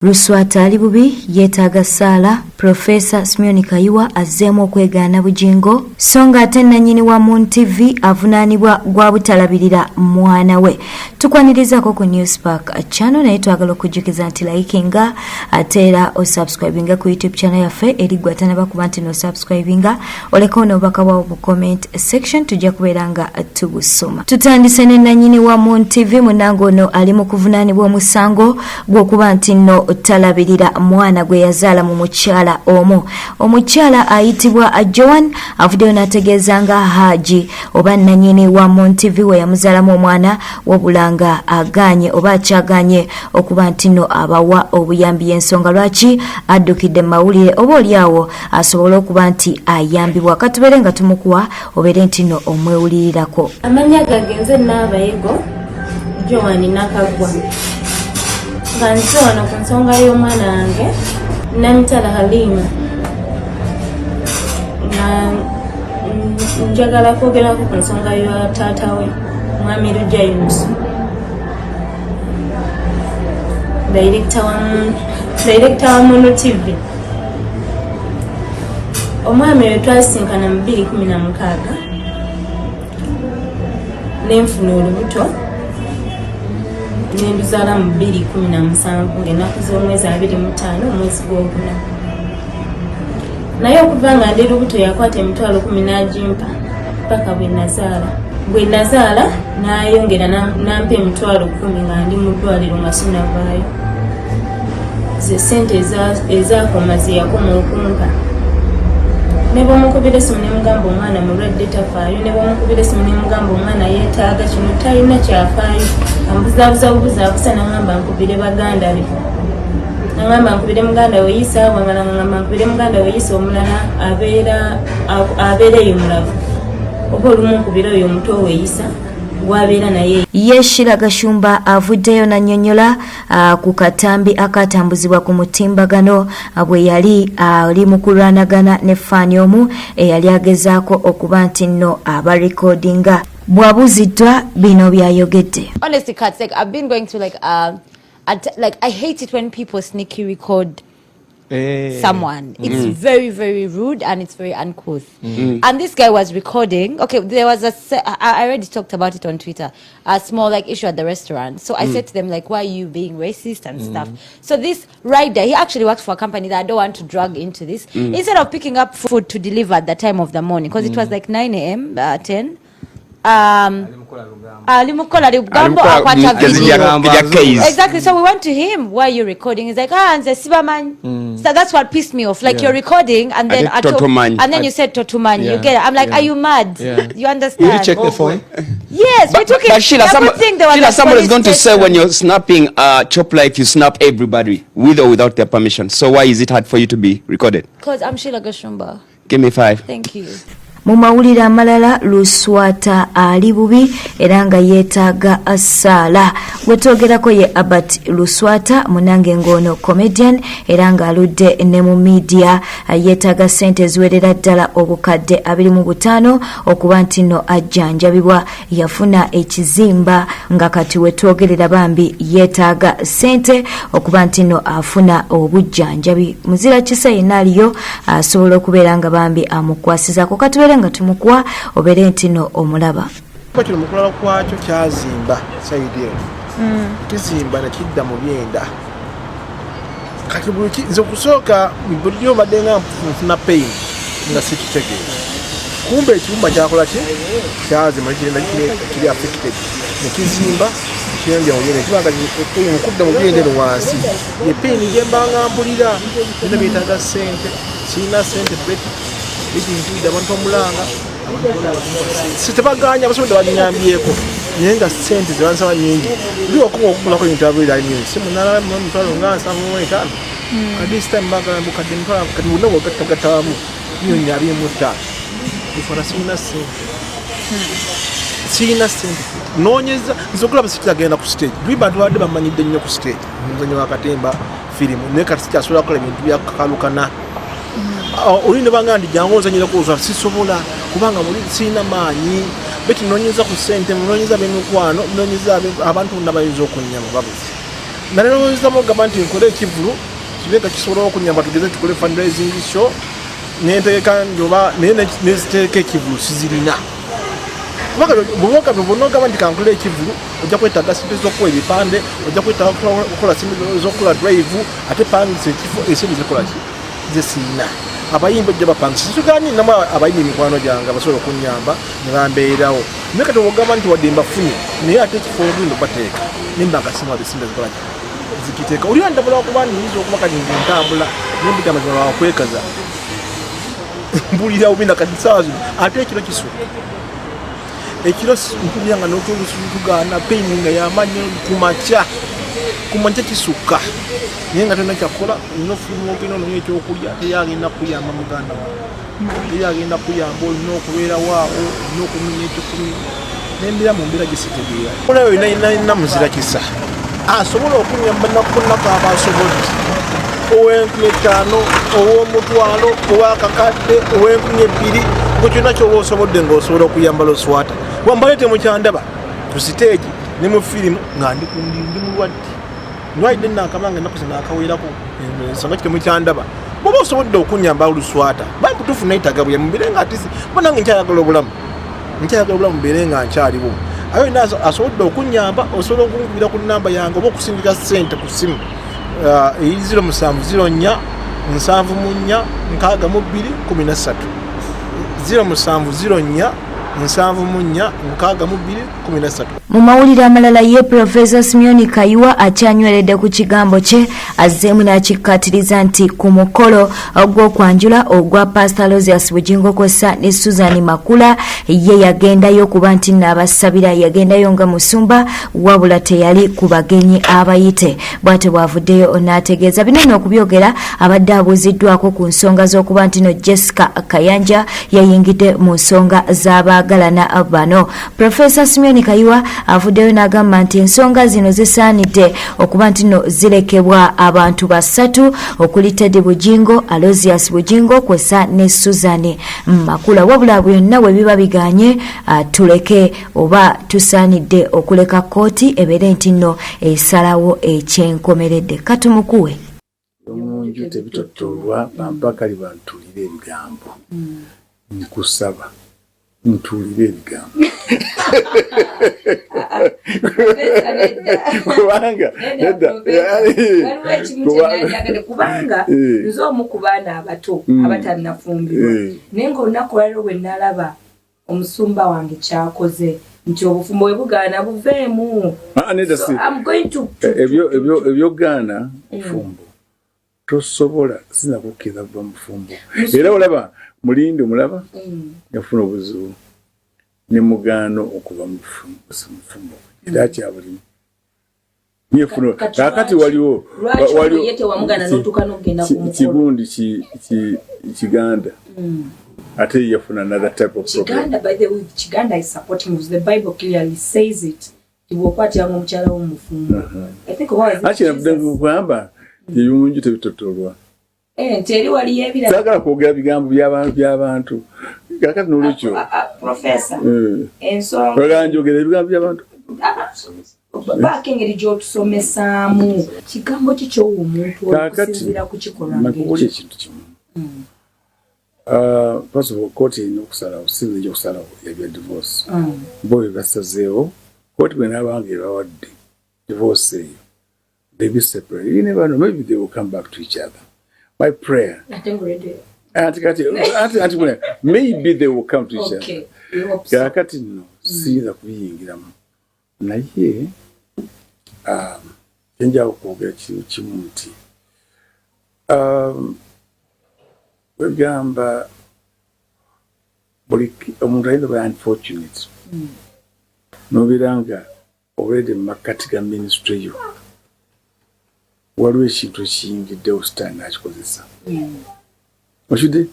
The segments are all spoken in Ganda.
Luswata ali Bubi yeetaaga ssaala Profesa Kayiwa Azzemu Okwegaana Bujingo so ng'ate nannyini wa Moon TV avunaanibwa gwa butalabirira mwana we. Tukwanirizako ku Newspark channel naye twagala okujjukiza nti likinga ate era osubscribinga ku YouTube channel yaffe eri gwe atanaba kuba nti n'osubscribinga oleka n'obubaka bwawo mu comment section tujja kubeera nga tubusoma. Tutandise ne nannyini wa Moon TV munnange ono ali mu kuvunaanibwa omusango gw'okuba nti nno talabirira mwana gwe yazaalamu mukyala omukyala ayitibwa Joan avuddeyo n'ategeeza nga Haji oba nannyini wa Moon TV we yamuzaalamu omwana wabulanga aganye oba akyaganye okuba nti nno abawa obuyambi y'ensonga lwaki addukidde mawulire oba oliawo asobola okuba nti ayambibwa katubeere nga tumukuwa obeere nti nno omwewulirirako. Amanya gagenze n'abayego Joan Nakagwa nga nze wano ku nsonga y'omwana wange Namitala Halima nga njagala kwogerako ku nsonga ya taata we Mwami Lujja Yunusu director wa Mono TV. Omwami we twasinkana mu 2016 nenfuna olubuto nenduzaala mu 2017 ng'ennaku z'omwezi 25 omwezi gw'okuna. Naye okuva nga ndi lubuto yakwata emitwalo 10 n'agimpa paka bwe nazaala n'ayongera n'ampa emitwalo 10 nga ndi mu ddwaliro nga sinavaayo. Ze ssente ezaakoma ze yakoma okumpa. Ne bw'omukubira essimu ne mugamba omwana mulwadde tafaayo, ne bw'omukubira essimu ne mugamba omwana yeetaaga kino talina kyafaayo. Ambuzaabuza kusa n'angamba nkubire baganda be. N'angamba nkubire muganda we Yisa, wamala ngamba nkubire muganda we Yisa omulala abeereyo mulavu. Oba olumu nkubire oyo omuto we Yisa gwabeera naye. Yeshira Gashumba avuddeyo n'annyonnyola ku katambi akatambuzibwa ku mutimbagano bwe yali ali mu kulwanagana ne ffaani omu eyali agezaako okuba nti nno abarekodinga. Bwabuziddwa bino byayogedde. Honestly, Kat's like I've been going through like I hate it when people sneaky record someone. It's very, very rude and it's very uncouth. And this guy was recording. Okay, there was I already talked about it on Twitter. A small like issue at the restaurant. So I said to them like, why are you being racist and stuff? So this rider, he actually works for a company that I don't want to drag into this. Instead of picking up food to deliver at the time of the morning, because it was like 9 a.m., 10. Exactly. So we went to him. Why are you recording? He's like, so that's what pissed me off. Like you're recording and then you said Totuman. You get it. I'm like, are you mad? You understand? Did you check the phone? Yes, we took it. But Sheila, somebody is going to say when you're snapping chop life, you snap everybody with or without their permission. So why is it hard for you to be recorded? Because I'm Sheila Gashumba. Give me 5. Thank you. Mu mawulire amalala Luswata ali Bubi era nga yeetaaga ssaala. Gwe twogerako ye Albert Luswata munange ng'ono comedian era ng'aludde ne mu media yeetaaga ssente eziwerera ddala obukadde 25 okuba nti nno ajjanjabibwa. Yafuna ekizimba nga kati we twogerera bambi yeetaaga ssente okuba nti nno afuna obujjanjabi. Muzira kisa yenna aliyo asobola okubeera nga bambi amukwasizaako katubeere nga tumukuwa obeere nti nno omulaba. Kino mukulala kwakyo kyazimba sayidi eno kizimba nekidda mu byenda kati buli nze okusooka bulijjo badde nga nfuna pain nga sikitegeera kumbe ekibumba kyakola ki kyazimba nekigenda kiri affected nekizimba kyendya mu byenda kibanga mukudda mu byenda eno wansi epain gyembanga mpulira byonna byetaaga ssente sirina ssente beti ebintu abantu omulanga sitebaganya abasobodde banyambyeko naye nga ssente zebansaba nyingi ndi okuma okukulako ebintu abulira nyingi simunala mutwalo nga 7 kati this time bagamba kati mutwalo kati bonna bwegattagattawamu nyonyi 25 ifana sirina ssente noonyeza nze okulaba sikiragenda ku stage lwi bantu badde bamanyidde nnyo ku stage omuzanyo wakatemba firimu naye kati sikyasobola kukola ebintu byakakalukana olinde banga ndi jangu ozanyirako oza sisobola kubanga muri sina maanyi beti nonyeza ku ssente nonyeza bemikwano nonyeza abantu ndabayinza okunyama babuzi nalowoozamu ogamba nti nkole ekivulu kibe nga kisobola okunyamba tugeze tukole fundraising show nenteeka njoba naye neziteeka ekivulu sizirina bwoka bwonogamba nti kankole ekivulu ojja kwetaaga sente z'okuwa ebipande ojja kwetaaga okukola sente z'okukola drive ate pangisa ekifo esente zikola ki zesiina abayimbi ojja bapangisa situgani namu abayimbi mikwano gyange basobola okunyamba ne bambeerawo naye kati wogamba nti wadde mbafune naye ate ekifo ogenda bateeka nembanga simwaba esente zikola ki zikiteeka oli andabula okuba nyinza okuba kati ntambula nembigamba wakwekaza mbulira ubina kati sawa zino ate ekiro kisuka ekiro mpulira nga n'otulusutugaana peyini nga yamanyi kumakya kisuka naye nga tolina kyakukola olina ofuluma ogenda ononya ekyokulya teyagenda kuyamba muganda wawe teyagenda kuyamba olina okubeerawaawo olina okunonya ekikumi nembira mu mbeera gisitegeera olayo olina muzira kisa asobola okunyamba nakunako abasobodde ow'enkumi 5 ow'omutwalo ow'akakadde ow'enkumi 2 gwe kyonna kyoba osobodde ng'osobola okuyamba Luswata wambalete mukyandaba ku siteegi ne mu firimu nga ndi mulwadde ndwalidde nakamanga ennaku zinaakaweerako ensonga kite mukyandaba bwoba osobodde okunyamba Luswata bambutuufu nayitaga bwe mubire nga atisi bonange nkyayagala obulamu mubeere nga nkyaliwo ayo ina asobodde okunyamba osobola okunkubira ku namba yange oba okusindika ssente ku simu 0704 704 62 13 0704 704 mu mawulire amalala ye Profesa Simeon Kayiwa akyanyweredde ku kigambo kye Azzemu n'akikkaatiriza nti ku mukolo ogw'okwanjula ogwa Pastor Rosias Bujingo kwessa ne Susan Makula ye yagendayo kuba nti n'abasabira yagendayo nga musumba wabula teyali ku bagenyi abayite bw'ate bwavuddeyo n'ategeeza binene okubyogera abadde abuuziddwako ku nsonga z'okuba nti no Jessica Kayanja yayingidde mu nsonga z'abaagalana bano. Profesa Simeon Kayiwa avuddeyo n'agamba nti ensonga zino zisaanidde okuba nti no zirekebwa abantu basatu okuli Eddy Bujingo, Rosias Bujingo kwessa ne Susan Makula wabula byonna bwe biba biganye tuleke oba tusaanidde okuleka kooti ebeere nti nno esalawo ekyenkomeredde katumukuwe omunju tebitottolwa bampakali bantulire ebigambo nkusaba ntulire ebigambo kubanga nze omu ku baana abato abatannafumbirwa naye ng'olunaku olwaliro bwe nalaba omusumba wange kyakoze nti obufumbo bwe bugaana buveemu ebyogaana bufumbo tosobola sinakukkiriza kuva mufumbo era olaba mulinde mulaba yafuna obuzibu ne mugaano okuva mufumbo era kyabulimu nifuna kakati waliwo kibundi kiganda ate yafuna another type of problem. By the way, Chiganda is supporting us. The Bible clearly says it. I think kwamba yeyunju tebitotolwa teri wali ebira sagala kwogera bigambo by'abantu kakati nolwekyo professor ensonga baganjogera ebigambo by'abantu bakengeri gy'otusomesaamu kigambo kikyo omuntu okusinziira ku kikolwa ng'ekyo ekintu kimu first of all kooti erina okusalawo sinzija okusalawo yabya divorce bo bwe basazeewo kooti bwe naabanga ebawadde divorce eyo they be separate. You never know. Maybe they will come back to each other. My prayer. Maybe they will come to each other. Kakati no. Sinza kubiyingiramu. Naye enja okwogera kimu nti wegamba buli omuntu ayinza kuba unfortunate nobeera already mu makkati ga ministry yo waliwo ekintu ekiyingiddewo sitaani nakikozesa okidde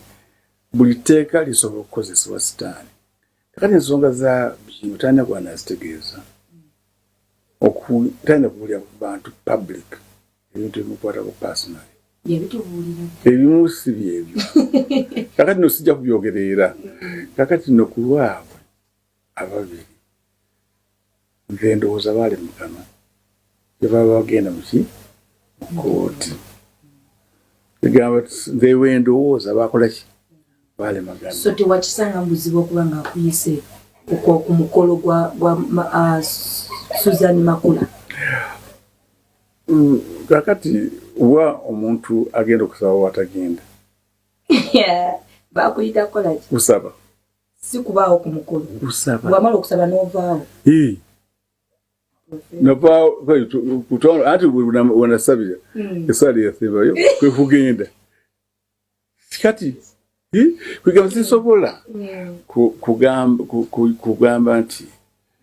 buli tteeka lisobola okukozesebwa sitaani kakati ensonga za Bujingo talina kuba nazitegeeza talina kubuulira ku bantu public ebintu ebimukwatako personally ebimu si byebyo kakati no sijja kubyogerera kakati no ku lwabwe ababiri nze ndowooza baali mu kanwa yababa bagenda muki kooti egamba nzewe ndowooza bakola ki bale magana so tewakisanga mbuzibu okuba nga akuyise ku mukolo gwa Suzanne Makula kakati wa omuntu agenda okusaba watagenda bakuyita kola ki kusaba si kubaawo ku mukolo kusaba wamala okusaba n'ovaawo nava kutono ati wanasabira esali yasembayo kwe kugenda kati kwegamba sisobola kugamba nti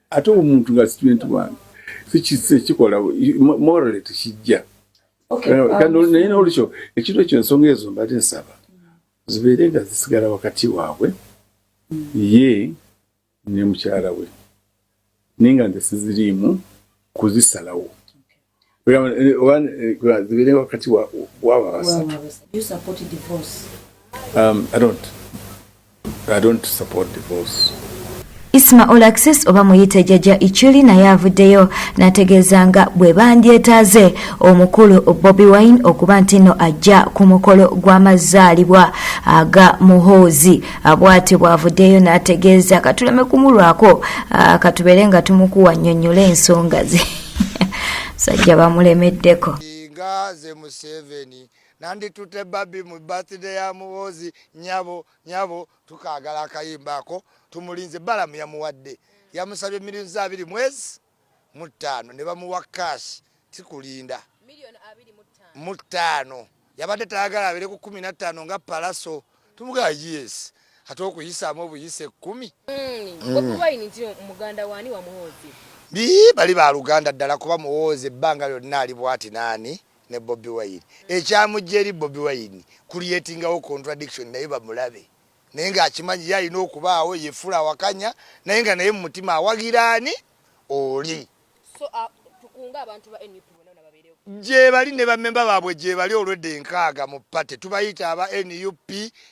ate omuntu nga student wange sikise kikola morally tekijja kandi naye n'olukyo ekintu ekyo ensonga ezo mbadde nsaba zibeere nga zisigala wakati waabwe ye ne mukyala we ninga nze siziriimu kuzisalawo zibeere wakati waba basatu. I don't support divorce. Isma Olaxis oba muyite Jajja ichuli naye avuddeyo n'ategeeza nga bwe bandyetaaze omukulu Bobi Wine okuba nti nno ajja ku mukolo gw'amazaalibwa aga Muhoozi. Bw'atyo bw'avuddeyo n'ategeeza katuleme kumulwako katubeere nga tumukuwa nnyonnyola ensonga ze sajja bamulemeddeko. Ngaze museveni nandi tute bambi mu birthday ya Muhoozi nyabo tukagala akayimbako tumulinze balamu yamuwadde yamusabye $2.25 mwezi mutano ne bamuwa cash tikulinda $5 yabadde tayagala abere ku 15 nga palaso tumuga yes ate okuyisaamu obuyise 10 Bobi Wine nti muganda wani wa Muhoozi bali ba Luganda ddala kuba Muhoozi ebbanga lyonna ali bwati nani ne Bobi Wine ekyamujja eri Bobi Wine creatingawo contradiction naye bamulabe naye ng'akimanyi yalina okubaawo yefula wakanya naye nga naye mu mutima awagiraani oli so tukunga abantu ba NUP bonna babeerewo gye bali ne bammemba baabwe gye bali olwedde nkaaga mu pate tubayita aba NUP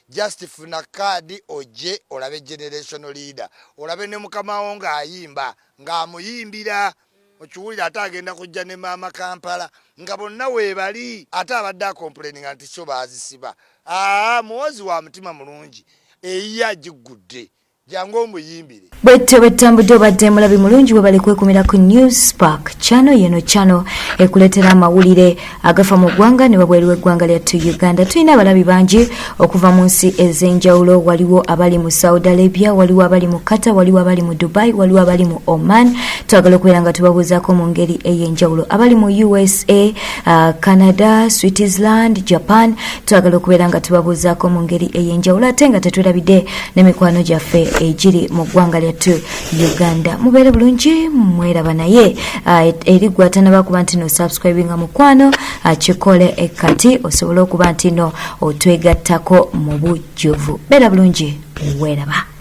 just funa kaadi oje olabe generational leader olabe ne mukamawo ng'ayimba ng'amuyimbira okiwulira ate agenda kujja ne maama Kampala nga bonna weebali ate abadde akomplaininga nti so baazisiba Muhoozi wa mutima mulungi eya jigudde jango muyimbire bwete bwetambudde obadde mulabi mulungi bwe bali kwekumira ku News Spark channel yeno channel ekuletera amawulire agafa mu ggwanga ne wabweru w'eggwanga lyattu Uganda. Tulina abalabi bangi okuva mu nsi ez'enjawulo. Waliwo abali mu Saudi Arabia, waliwo abali mu Qatar, waliwo abali mu Dubai, waliwo abali mu Oman. Twagala okubeera nga tubabuuzaako mu ngeri ey'enjawulo. Abali mu USA, Canada, Switzerland, Japan, twagala okubeera nga tubabuuzaako mu ngeri ey'enjawulo ate nga tetulabidde n'emikwano gyaffe ejiri mu ggwanga lyattu Uganda. Mubeere bulungi, mweraba naye eri gwatanaba kuba nti no subscribinga mukwano kikole ekati osobola okuba nti no otwegattako mu bujjuvu. Beera bulungi, weraba.